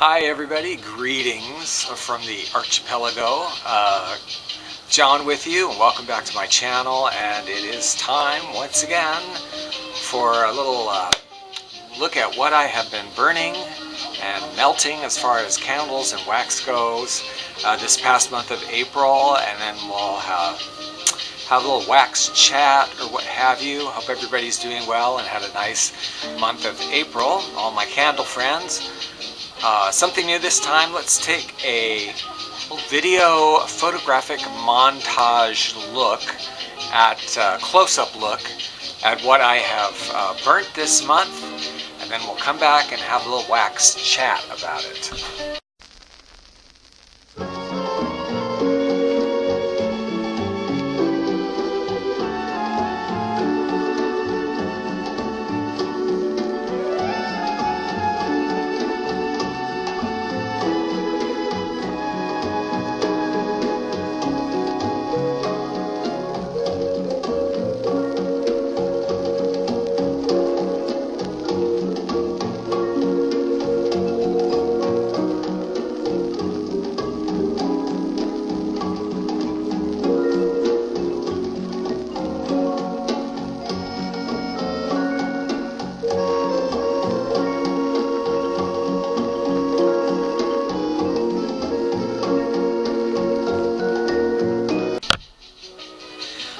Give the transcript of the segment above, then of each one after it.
Hi everybody, greetings from the archipelago. John with you, and welcome back to my channel. And it is time once again for a little look at what I have been burning and melting as far as candles and wax goes this past month of April, and then we'll have a little wax chat or what have you. Hope everybody's doing well and had a nice month of April, all my candle friends. Something new this time, let's take a video photographic montage look at, close-up look at what I have burnt this month, and then we'll come back and have a little wax chat about it.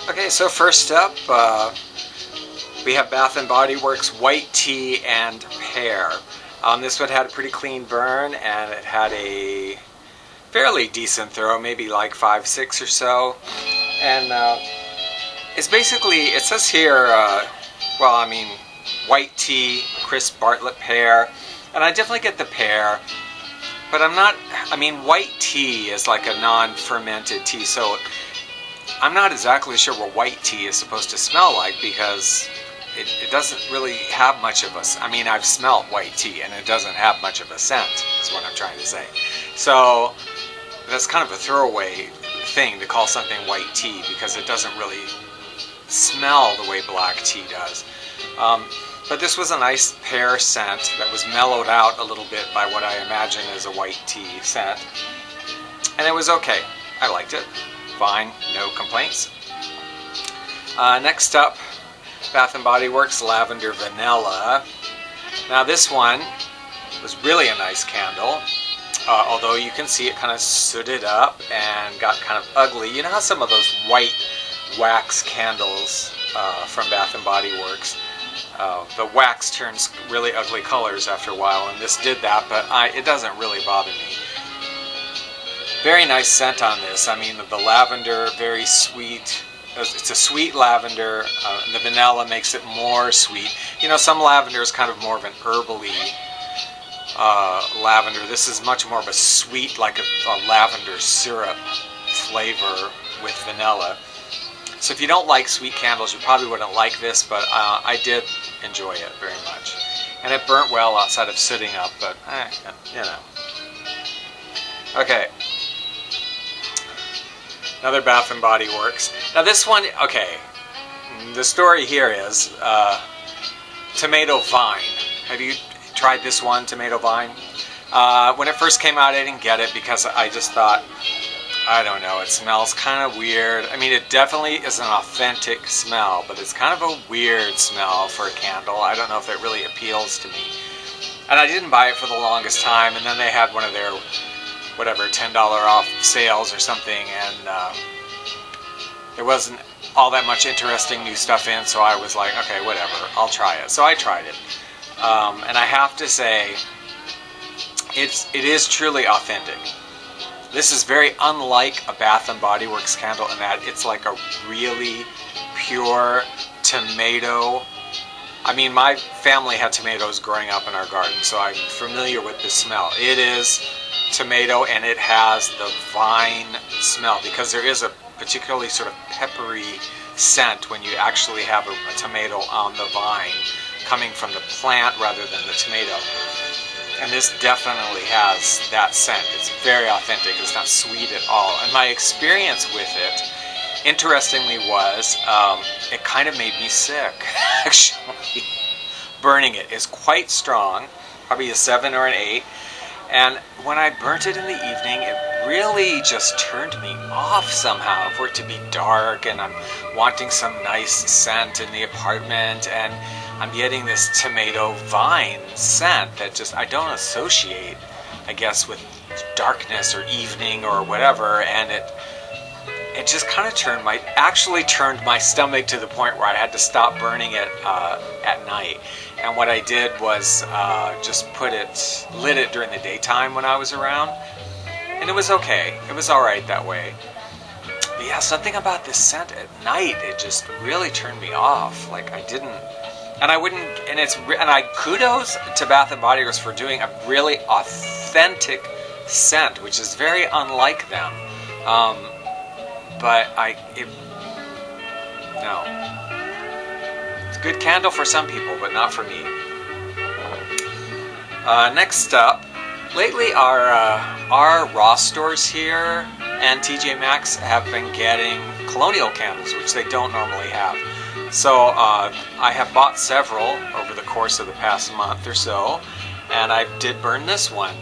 Okay, so first up, we have Bath & Body Works White Tea and Pear. This one had a pretty clean burn, and it had a fairly decent throw, maybe like 5-6 or so. And it's basically, it says here, well, I mean, white tea, crisp Bartlett pear, and I definitely get the pear, but I'm not, I mean, white tea is like a non-fermented tea, so I'm not exactly sure what white tea is supposed to smell like, because it doesn't really have much of a, I mean, I've smelled white tea and it doesn't have much of a scent, is what I'm trying to say. So that's kind of a throwaway thing to call something white tea, because it doesn't really smell the way black tea does. But this was a nice pear scent that was mellowed out a little bit by what I imagine is a white tea scent. And it was okay. I liked it. Fine, no complaints. Next up, Bath & Body Works Lavender Vanilla. Now this one was really a nice candle, although you can see it kind of sooted up and got kind of ugly. You know how some of those white wax candles from Bath & Body Works, the wax turns really ugly colors after a while, and this did that, but it doesn't really bother me. Very nice scent on this. I mean, the lavender, very sweet. It's a sweet lavender. The vanilla makes it more sweet. You know, some lavender is kind of more of an herbally lavender. This is much more of a sweet, like a lavender syrup flavor with vanilla. So if you don't like sweet candles, you probably wouldn't like this, but I did enjoy it very much. And it burnt well outside of sitting up, but, you know. Okay. Another Bath & Body Works. Now this one, okay, the story here is Tomato Vine. Have you tried this one, Tomato Vine? When it first came out, I didn't get it because I just thought, I don't know, it smells kind of weird. I mean, it definitely is an authentic smell, but it's kind of a weird smell for a candle. I don't know if it really appeals to me. And I didn't buy it for the longest time, and then they had one of their whatever, $10 off sales or something, and there wasn't all that much interesting new stuff in, so I was like, okay, whatever, I'll try it. So I tried it, and I have to say, it is truly authentic. This is very unlike a Bath & Body Works candle in that it's like a really pure tomato. I mean, my family had tomatoes growing up in our garden, so I'm familiar with the smell. It is tomato, and it has the vine smell, because there is a particularly sort of peppery scent when you actually have a tomato on the vine coming from the plant rather than the tomato. And this definitely has that scent. It's very authentic. It's not sweet at all. And my experience with it, interestingly, was it kind of made me sick, actually. Burning it is quite strong, probably a 7 or an 8. And when I burnt it in the evening, it really just turned me off somehow for it to be dark, and I'm wanting some nice scent in the apartment, and I'm getting this tomato vine scent that just I don't associate, I guess, with darkness or evening or whatever, and it just kind of turned my stomach to the point where I had to stop burning it at night. And what I did was just lit it during the daytime when I was around, and it was okay. It was all right that way. But yeah, something about this scent at night, it just really turned me off. Like I didn't, and I wouldn't, and I kudos to Bath and Body Works for doing a really authentic scent, which is very unlike them. But no. It's a good candle for some people, but not for me. Next up, lately our Ross stores here and TJ Maxx have been getting Colonial candles, which they don't normally have. So I have bought several over the course of the past month or so, and I did burn this one,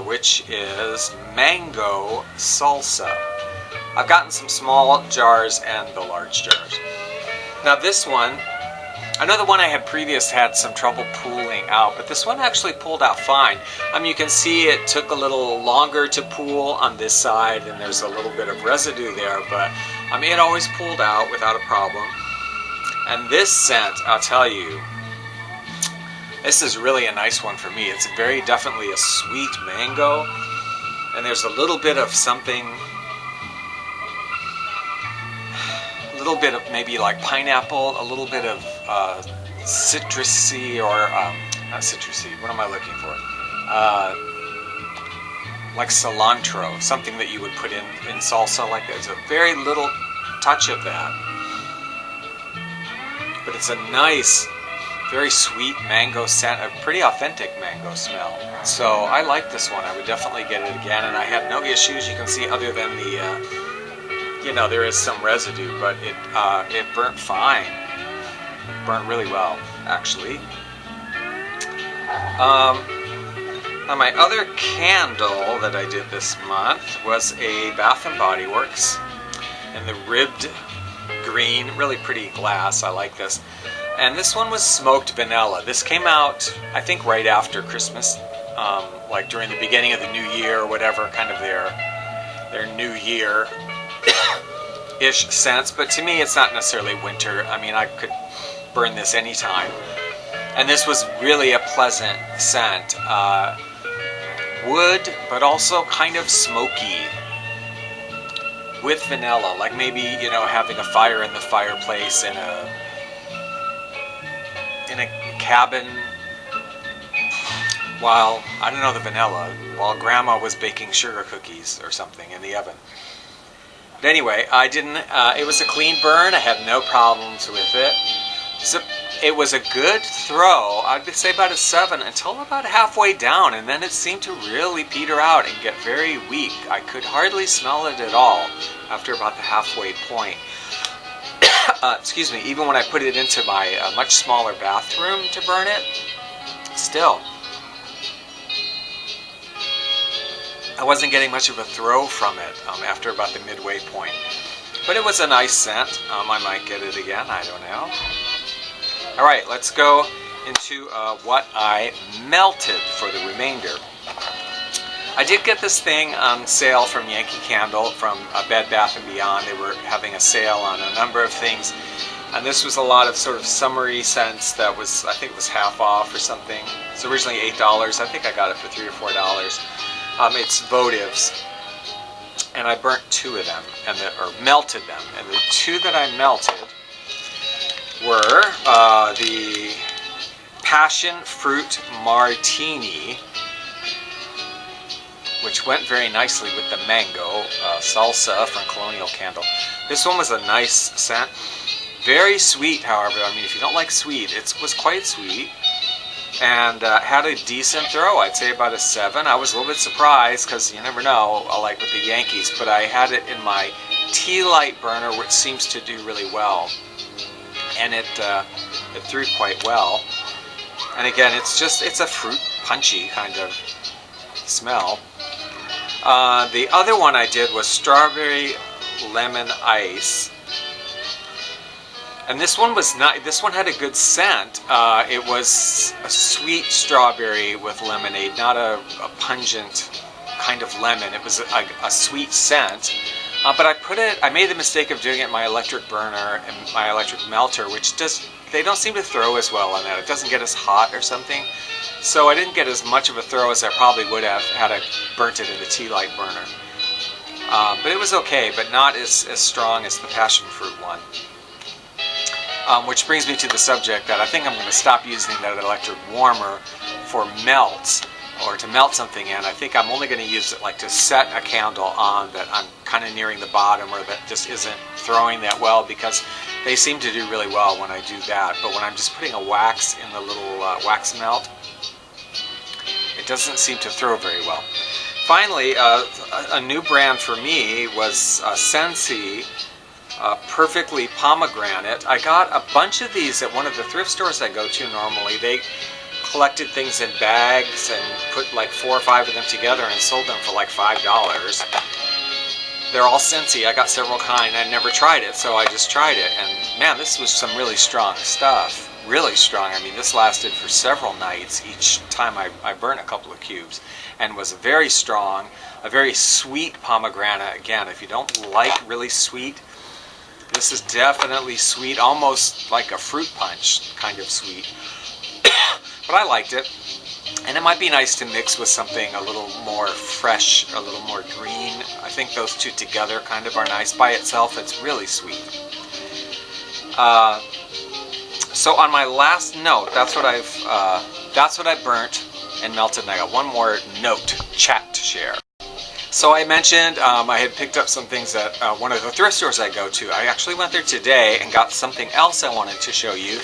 which is Mango Salsa. I've gotten some small jars and the large jars. Now this one, I know the one I had previous had some trouble pooling out, but this one actually pulled out fine. You can see it took a little longer to pool on this side, and there's a little bit of residue there, but it always pulled out without a problem. And this scent, I'll tell you, this is really a nice one for me. It's very definitely a sweet mango, and there's a little bit of something, a little bit of maybe like pineapple, a little bit of citrusy, or not citrusy, what am I looking for? Like cilantro, something that you would put in salsa. Like there's a very little touch of that. But it's a nice, very sweet mango scent, a pretty authentic mango smell. So I like this one. I would definitely get it again, and I had no issues. You can see, other than the, there is some residue, but it burnt fine. Burnt really well, actually. Now my other candle that I did this month was a Bath and Body Works in the ribbed green, really pretty glass. I like this. And this one was smoked vanilla. This came out, I think, right after Christmas, like during the beginning of the new year or whatever, kind of their new year ish scents. But to me, it's not necessarily winter. I could burn this anytime. And this was really a pleasant scent. Wood, but also kind of smoky, with vanilla, like maybe, having a fire in the fireplace in a cabin while, I don't know, the vanilla, while Grandma was baking sugar cookies or something in the oven. But anyway, I didn't, it was a clean burn. I had no problems with it. So it was a good throw. I'd say about a 7 until about halfway down, and then it seemed to really peter out and get very weak. I could hardly smell it at all after about the halfway point. Excuse me, even when I put it into my much smaller bathroom to burn it, still, I wasn't getting much of a throw from it after about the midway point. But it was a nice scent. I might get it again, I don't know. Alright, let's go into what I melted for the remainder. I did get this thing on sale from Yankee Candle, from Bed Bath & Beyond. They were having a sale on a number of things. And this was a lot of sort of summery scents that was, I think it was half off or something. It's originally $8. I think I got it for $3 or $4. It's votives. And I burnt 2 of them, or melted them. And the 2 that I melted were the Passion Fruit Martini, which went very nicely with the Mango Salsa from Colonial Candle. This one was a nice scent. Very sweet, however. If you don't like sweet, it was quite sweet. And had a decent throw. I'd say about a 7. I was a little bit surprised, because you never know, like with the Yankees, but I had it in my tea light burner, which seems to do really well. And it threw quite well. And again, it's a fruit punchy kind of smell. The other one I did was strawberry lemon ice. And this one was not. This one had a good scent. It was a sweet strawberry with lemonade, not a pungent kind of lemon. It was a sweet scent. But I made the mistake of doing it in my electric burner and my electric melter, which they don't seem to throw as well on that. It doesn't get as hot or something. So I didn't get as much of a throw as I probably would have had I burnt it in the tea light burner. But it was okay, but not as strong as the passion fruit one. Which brings me to the subject that I think I'm going to stop using that electric warmer for melts, or to melt something in. I think I'm only going to use it like to set a candle on that I'm kind of nearing the bottom, or that just isn't throwing that well, because they seem to do really well when I do that. But when I'm just putting a wax in the little wax melt, it doesn't seem to throw very well. Finally, a new brand for me was Scentsy Perfectly Pomegranate. I got a bunch of these at one of the thrift stores I go to normally. They collected things in bags and put like 4 or 5 of them together and sold them for like $5. They're all Scentsy. I got several kind. I never tried it, so I just tried it. And man, this was some really strong stuff. Really strong. I mean, this lasted for several nights each time I burned a couple of cubes, and was very strong. A very sweet pomegranate. Again, if you don't like really sweet, this is definitely sweet, almost like a fruit punch kind of sweet. But I liked it. And it might be nice to mix with something a little more fresh, a little more green. I think those two together kind of are nice. By itself, it's really sweet. So on my last note, that's what I burnt and melted, and I got one more chat to share. So I mentioned I had picked up some things at one of the thrift stores I go to. I actually went there today and got something else I wanted to show you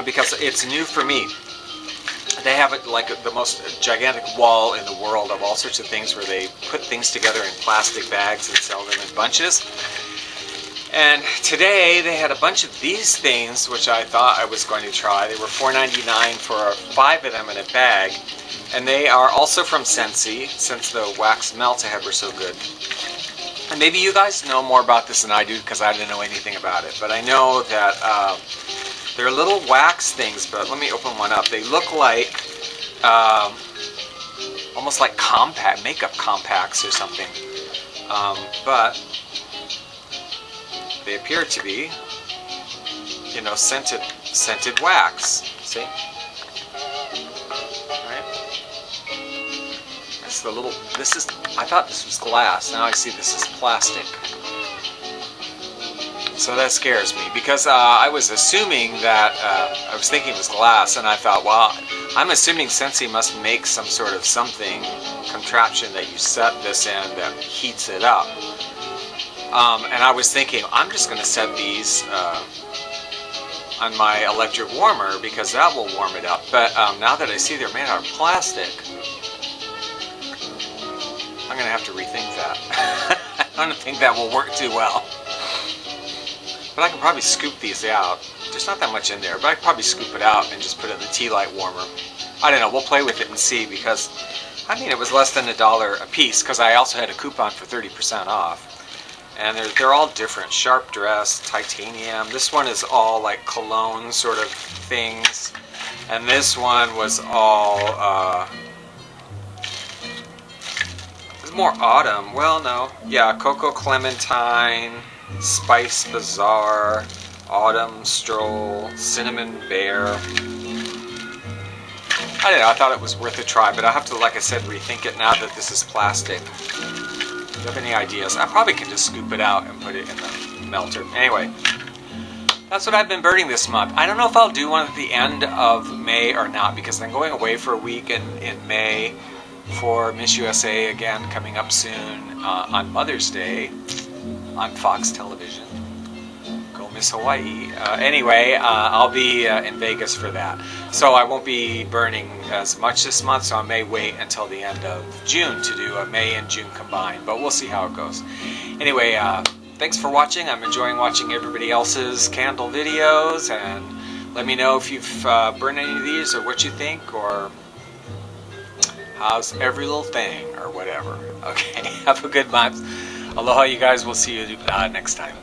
because it's new for me. They have it like the most gigantic wall in the world of all sorts of things where they put things together in plastic bags and sell them in bunches. And today they had a bunch of these things which I thought I was going to try. They were $4.99 for 5 of them in a bag. And they are also from Scentsy, since the wax melts I had were so good. And maybe you guys know more about this than I do, because I didn't know anything about it. But I know that they're little wax things, but let me open one up. They look like, almost like makeup compacts or something. But they appear to be, you know, scented wax. See? I thought this was glass. Now I see this is plastic. So that scares me, because I was assuming that, I was thinking it was glass, and I thought, well, I'm assuming Scentsy must make some sort of contraption that you set this in that heats it up. And I was thinking, I'm just going to set these on my electric warmer, because that will warm it up. But now that I see they're made out of plastic, I'm going to have to rethink that. I don't think that will work too well. But I can probably scoop these out. There's not that much in there, but I can probably scoop it out and just put it in the tea light warmer. I don't know, we'll play with it and see, because, I mean, it was less than $1 a piece, because I also had a coupon for 30% off. And they're all different. Sharp dress, titanium. This one is all like cologne sort of things. And this one was all, it's more autumn. Well, no. Yeah, Cocoa Clementine, Spice Bazaar, Autumn Stroll, Cinnamon Bear. I don't know, I thought it was worth a try, but I'll have to, like I said, rethink it now that this is plastic. If you have any ideas, I probably can just scoop it out and put it in the melter. Anyway, that's what I've been burning this month. I don't know if I'll do one at the end of May or not, because I'm going away for a week in May for Miss USA again, coming up soon on Mother's Day on Fox Television. Go Miss Hawaii. Anyway, I'll be in Vegas for that. So I won't be burning as much this month, so I may wait until the end of June to do a May and June combined, but we'll see how it goes. Anyway, thanks for watching. I'm enjoying watching everybody else's candle videos, and let me know if you've burned any of these or what you think, or How's every little thing or whatever. Okay, have a good month. Aloha, you guys. We'll see you next time.